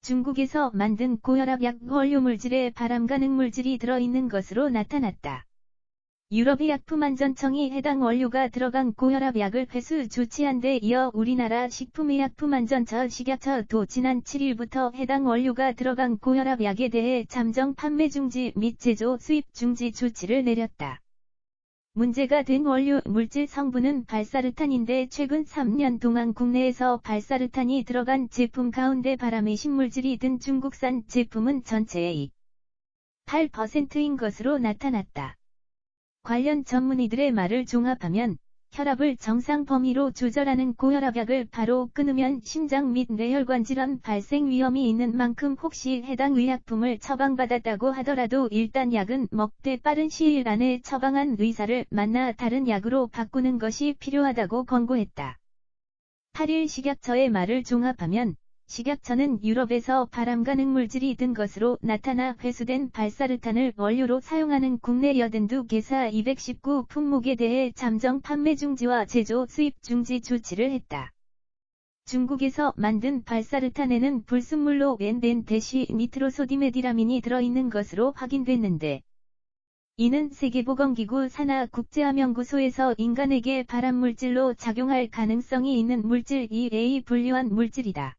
중국에서 만든 고혈압약 원료물질에 발암가능 물질이 들어있는 것으로 나타났다. 유럽의 약품안전청이 해당 원료가 들어간 고혈압약을 회수 조치한 데 이어 우리나라 식품의약품안전처 식약처도 지난 7일부터 해당 원료가 들어간 고혈압약에 대해 잠정 판매 중지 및 제조 수입 중지 조치를 내렸다. 문제가 된 원료 물질 성분은 발사르탄인데 최근 3년 동안 국내에서 발사르탄이 들어간 제품 가운데 발암의 신물질이 든 중국산 제품은 전체의 8%인 것으로 나타났다. 관련 전문의들의 말을 종합하면 혈압을 정상 범위로 조절하는 고혈압약을 바로 끊으면 심장 및 뇌혈관 질환 발생 위험이 있는 만큼 혹시 해당 의약품을 처방받았다고 하더라도 일단 약은 먹되 빠른 시일 안에 처방한 의사를 만나 다른 약으로 바꾸는 것이 필요하다고 권고했다. 8일 식약처의 말을 종합하면 식약처는 유럽에서 발암가능 물질이 든 것으로 나타나 회수된 발사르탄을 원료로 사용하는 국내 82개사 219 품목에 대해 잠정 판매 중지와 제조 수입 중지 조치를 했다. 중국에서 만든 발사르탄에는 불순물로 N-대시니트로소디메디라민이 들어있는 것으로 확인됐는데 이는 세계보건기구 산하국제암연구소에서 인간에게 발암물질로 작용할 가능성이 있는 물질 2A 분류한 물질이다.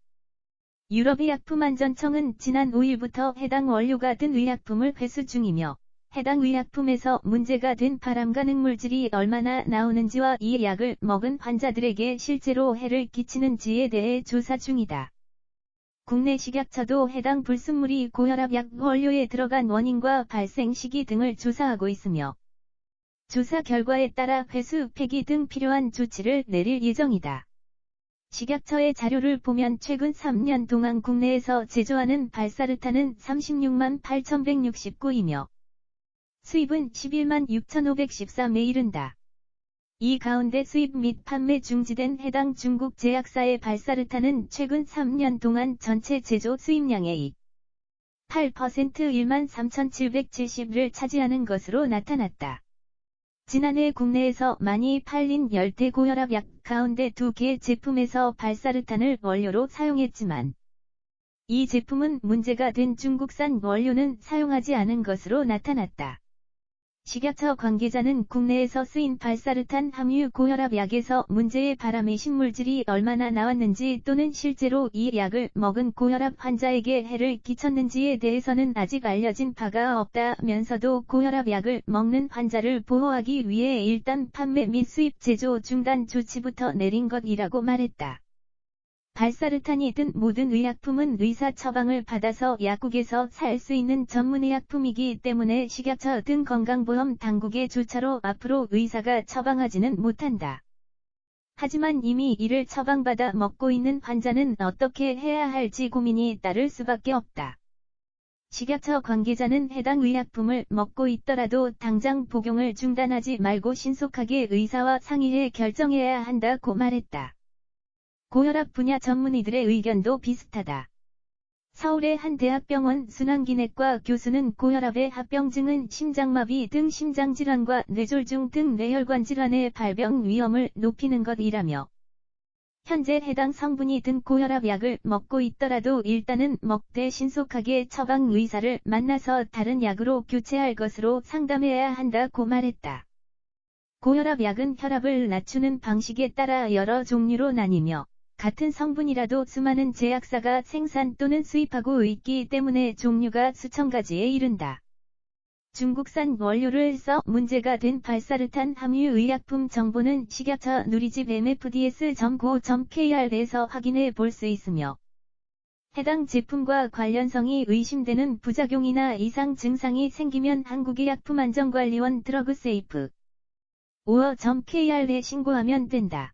유럽의 약품안전청은 지난 5일부터 해당 원료가 든 의약품을 회수 중이며 해당 의약품에서 문제가 된 발암가능 물질이 얼마나 나오는지와 이 약을 먹은 환자들에게 실제로 해를 끼치는지에 대해 조사 중이다. 국내 식약처도 해당 불순물이 고혈압약 원료에 들어간 원인과 발생 시기 등을 조사하고 있으며 조사 결과에 따라 회수, 폐기 등 필요한 조치를 내릴 예정이다. 식약처의 자료를 보면 최근 3년 동안 국내에서 제조하는 발사르탄은 36만 8,169이며 수입은 11만 6,513에 이른다. 이 가운데 수입 및 판매 중지된 해당 중국 제약사의 발사르탄은 최근 3년 동안 전체 제조 수입량의 8% 1만 3,770를 차지하는 것으로 나타났다. 지난해 국내에서 많이 팔린 열대 고혈압약 가운데 2개 제품에서 발사르탄을 원료로 사용했지만 이 제품은 문제가 된 중국산 원료는 사용하지 않은 것으로 나타났다. 식약처 관계자는 국내에서 쓰인 발사르탄 함유 고혈압약에서 문제의 발암의 신물질이 얼마나 나왔는지 또는 실제로 이 약을 먹은 고혈압 환자에게 해를 끼쳤는지에 대해서는 아직 알려진 바가 없다면서도 고혈압약을 먹는 환자를 보호하기 위해 일단 판매 및 수입 제조 중단 조치부터 내린 것이라고 말했다. 발사르탄이 든 모든 의약품은 의사 처방을 받아서 약국에서 살 수 있는 전문의약품이기 때문에 식약처 등 건강보험 당국의 조처로 앞으로 의사가 처방하지는 못한다. 하지만 이미 이를 처방받아 먹고 있는 환자는 어떻게 해야 할지 고민이 따를 수밖에 없다. 식약처 관계자는 해당 의약품을 먹고 있더라도 당장 복용을 중단하지 말고 신속하게 의사와 상의해 결정해야 한다고 말했다. 고혈압 분야 전문의들의 의견도 비슷하다. 서울의 한 대학병원 순환기내과 교수는 고혈압의 합병증은 심장마비 등 심장질환과 뇌졸중 등 뇌혈관 질환의 발병 위험을 높이는 것이라며 현재 해당 성분이 든 고혈압약을 먹고 있더라도 일단은 먹되 신속하게 처방 의사를 만나서 다른 약으로 교체할 것으로 상담해야 한다고 말했다. 고혈압약은 혈압을 낮추는 방식에 따라 여러 종류로 나뉘며 같은 성분이라도 수많은 제약사가 생산 또는 수입하고 있기 때문에 종류가 수천 가지에 이른다. 중국산 원료를 써 문제가 된 발사르탄 함유 의약품 정보는 식약처 누리집 mfds.go.kr에서 확인해 볼 수 있으며 해당 제품과 관련성이 의심되는 부작용이나 이상 증상이 생기면 한국의약품안전관리원 드러그세이프 5.kr에 신고하면 된다.